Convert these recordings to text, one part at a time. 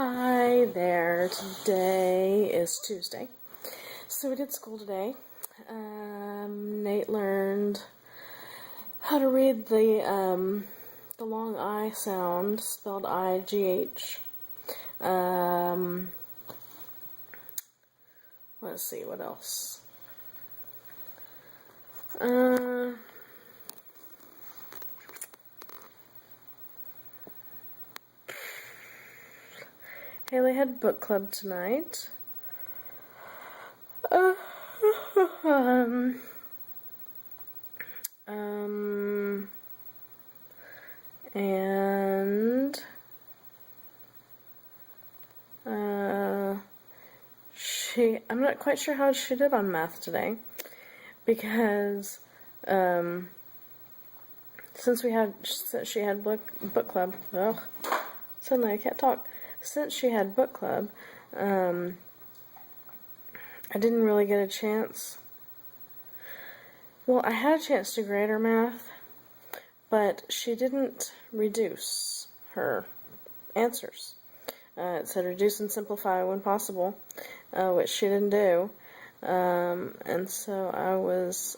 Hi there, today is Tuesday. So we did school today. Nate learned how to read the long I sound, spelled I-G-H. Let's see, what else? Haley had book club tonight. And I'm not quite sure how she did on math today, because since she had book club. Ugh, suddenly I can't talk. Since she had book club, I didn't really get a chance. Well, I had a chance to grade her math, but she didn't reduce her answers. It said reduce and simplify when possible, which she didn't do. And so I was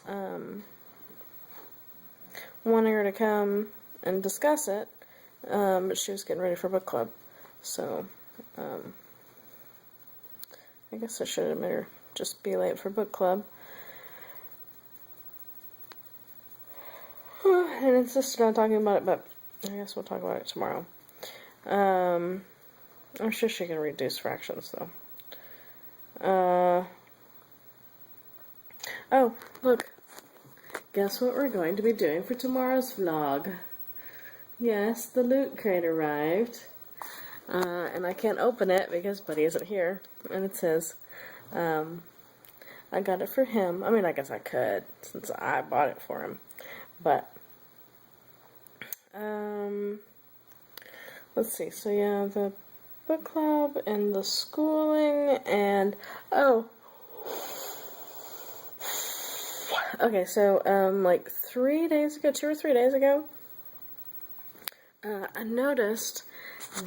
wanting her to come and discuss it, but she was getting ready for book club. So, I guess I should have made her just be late for book club. And insisted on talking about it, but I guess we'll talk about it tomorrow. I'm sure she can reduce fractions, though. Oh, look. Guess what we're going to be doing for tomorrow's vlog? Yes, the loot crate arrived. And I can't open it because Buddy isn't here. And it says, I got it for him. I mean, I guess I could, since I bought it for him. But, let's see. So, yeah, the book club and the schooling and, okay, so, like 3 days ago, 2 or 3 days ago, I noticed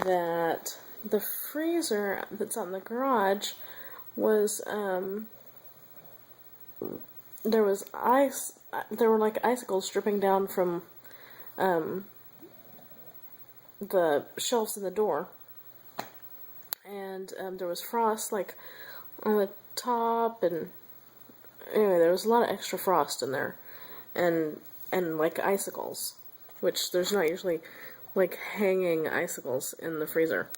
that the freezer that's on the garage was, there was ice, there were like icicles dripping down from, the shelves in the door, and, there was frost, like, on the top, and, anyway, there was a lot of extra frost in there, and like, icicles, which there's not usually, like, hanging icicles in the freezer.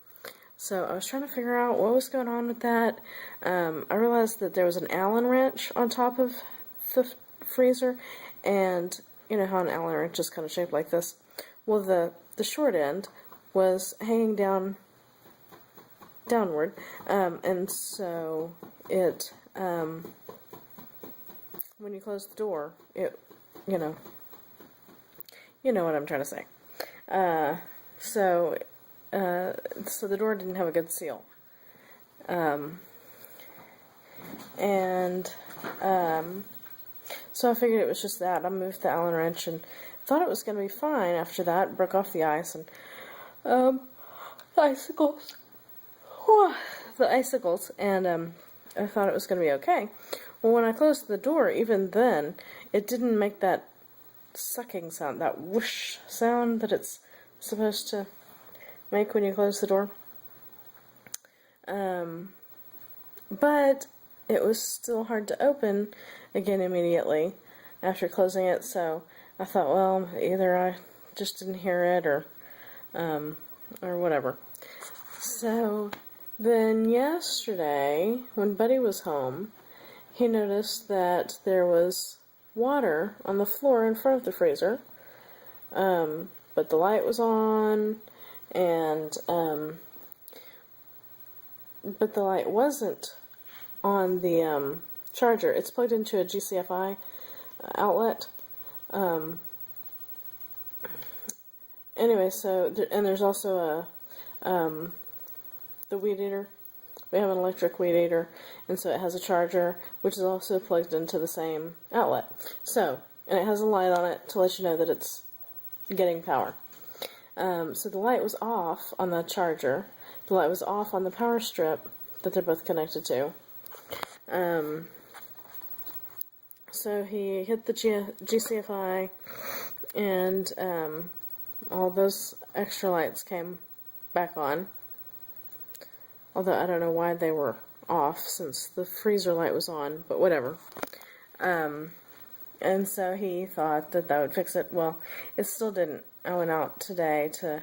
So I was trying to figure out what was going on with that. I realized that there was an Allen wrench on top of the freezer, and you know how an Allen wrench is kind of shaped like this? Well, the short end was hanging downward, and so it, when you close the door, it, you know what I'm trying to say. So the door didn't have a good seal. So I figured it was just that. I moved the Allen wrench and thought it was going to be fine after that. Broke off the ice and, the icicles. And, I thought it was going to be okay. Well, when I closed the door, even then, it didn't make that sucking sound, that whoosh sound that it's supposed to make when you close the door. But it was still hard to open again immediately after closing it, so I thought, well, either I just didn't hear it or whatever. So then yesterday, when Buddy was home, he noticed that there was water on the floor in front of the freezer, but the light was on, and but the light wasn't on the charger. It's plugged into a GCFI outlet. Anyway, so and there's also the weed eater. We have an electric weed eater, and so it has a charger, which is also plugged into the same outlet. So, and it has a light on it to let you know that it's getting power. So the light was off on the charger, the light was off on the power strip that they're both connected to. So he hit the GCFI, and all those extra lights came back on. Although I don't know why they were off since the freezer light was on, but whatever. And so he thought that would fix it. Well, it still didn't. I went out today to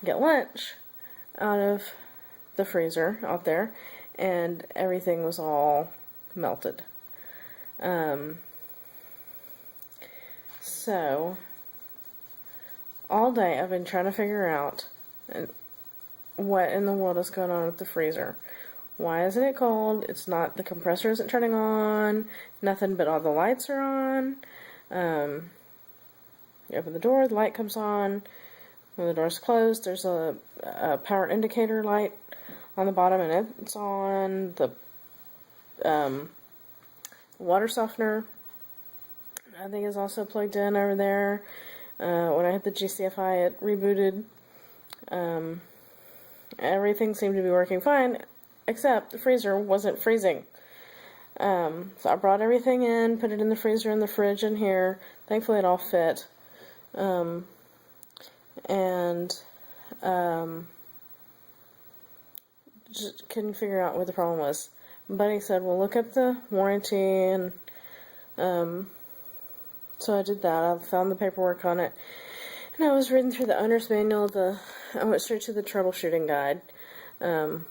get lunch out of the freezer out there, and everything was all melted. So, all day I've been trying to figure out what in the world is going on with the freezer. Why isn't it cold? It's not, the compressor isn't turning on, nothing but all the lights are on. You open the door, the light comes on. When the door's closed, there's a power indicator light on the bottom, and it's on. The water softener, I think, is also plugged in over there. When I hit the GCFI, it rebooted. Everything seemed to be working fine, except the freezer wasn't freezing. So I brought everything in, put it in the freezer and the fridge in here. Thankfully it all fit. Just couldn't figure out what the problem was. Buddy said, well, look up the warranty, and so I did that. I found the paperwork on it, and I was reading through the owner's manual. I went straight to the troubleshooting guide.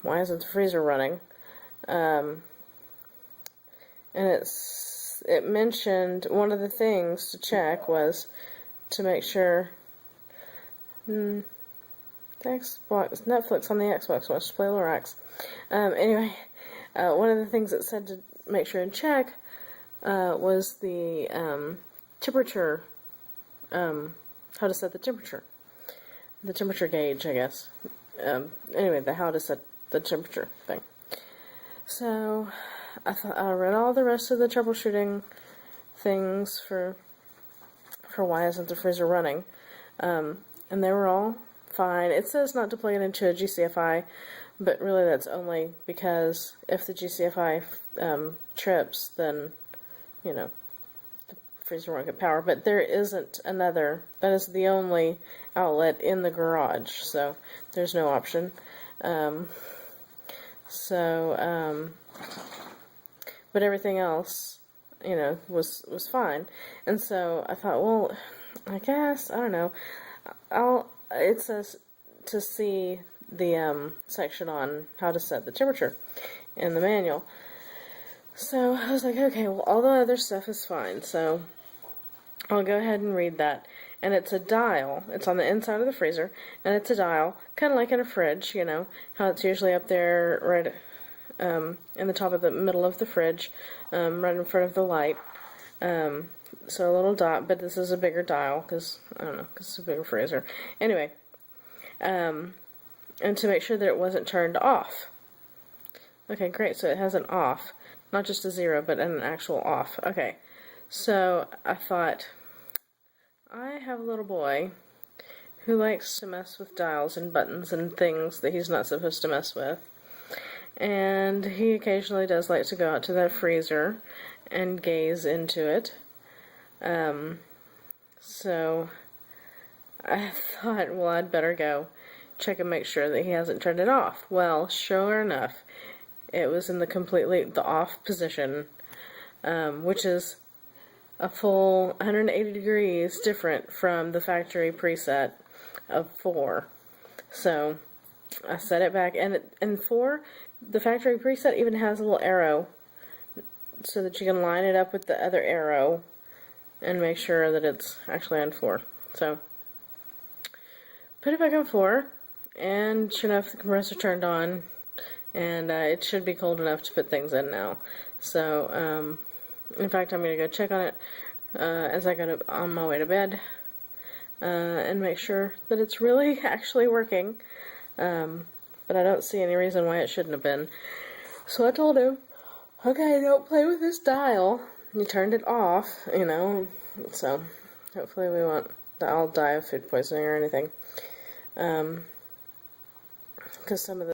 Why isn't the freezer running? And it mentioned one of the things to check was to make sure the Xbox, Netflix on the Xbox wants to play Lorax. Anyway, one of the things it said to make sure and check was the temperature, how to set the temperature gauge, I guess. Anyway, the how to set the temperature thing. So I read all the rest of the troubleshooting things for why isn't the freezer running, and they were all fine. It says not to plug it into a GCFI, but really that's only because if the GCFI trips, then, you know, the freezer won't get power. But there isn't another. That is the only outlet in the garage, so there's no option. But everything else, you know, was fine. And so I thought, well, I guess, I don't know. It says to see the section on how to set the temperature in the manual. So I was like, okay, well, all the other stuff is fine, so I'll go ahead and read that. And it's a dial. It's on the inside of the freezer, and it's a dial, kind of like in a fridge, you know, how it's usually up there right in the top of the middle of the fridge, right in front of the light. So a little dot, but this is a bigger dial, because, I don't know, because it's a bigger freezer. Anyway, and to make sure that it wasn't turned off. Okay, great, so it has an off. Not just a 0, but an actual off. Okay, so I thought, I have a little boy who likes to mess with dials and buttons and things that he's not supposed to mess with. And he occasionally does like to go out to that freezer and gaze into it. So I thought, well, I'd better go check and make sure that he hasn't turned it off. Well, sure enough, it was in the off position, which is a full 180 degrees different from the factory preset of 4. So I set it back, and 4, the factory preset even has a little arrow so that you can line it up with the other arrow and make sure that it's actually on 4. So put it back on 4, and sure enough, the compressor turned on, and it should be cold enough to put things in now. So in fact, I'm going to go check on it as I go on my way to bed and make sure that it's really actually working. But I don't see any reason why it shouldn't have been. So I told him, okay, don't play with this dial. You turned it off, you know, so hopefully we won't all die of food poisoning or anything. Because some of the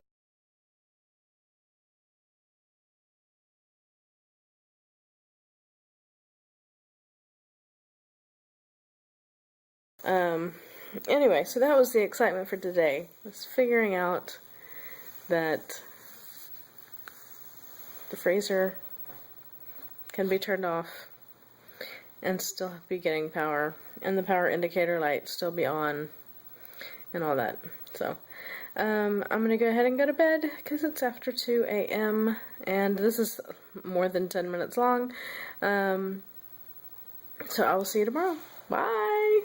Anyway, so that was the excitement for today. Was figuring out that the freezer can be turned off and still be getting power, and the power indicator light still be on, and all that. So, I'm gonna go ahead and go to bed because it's after 2 a.m. and this is more than 10 minutes long. So I will see you tomorrow. Bye!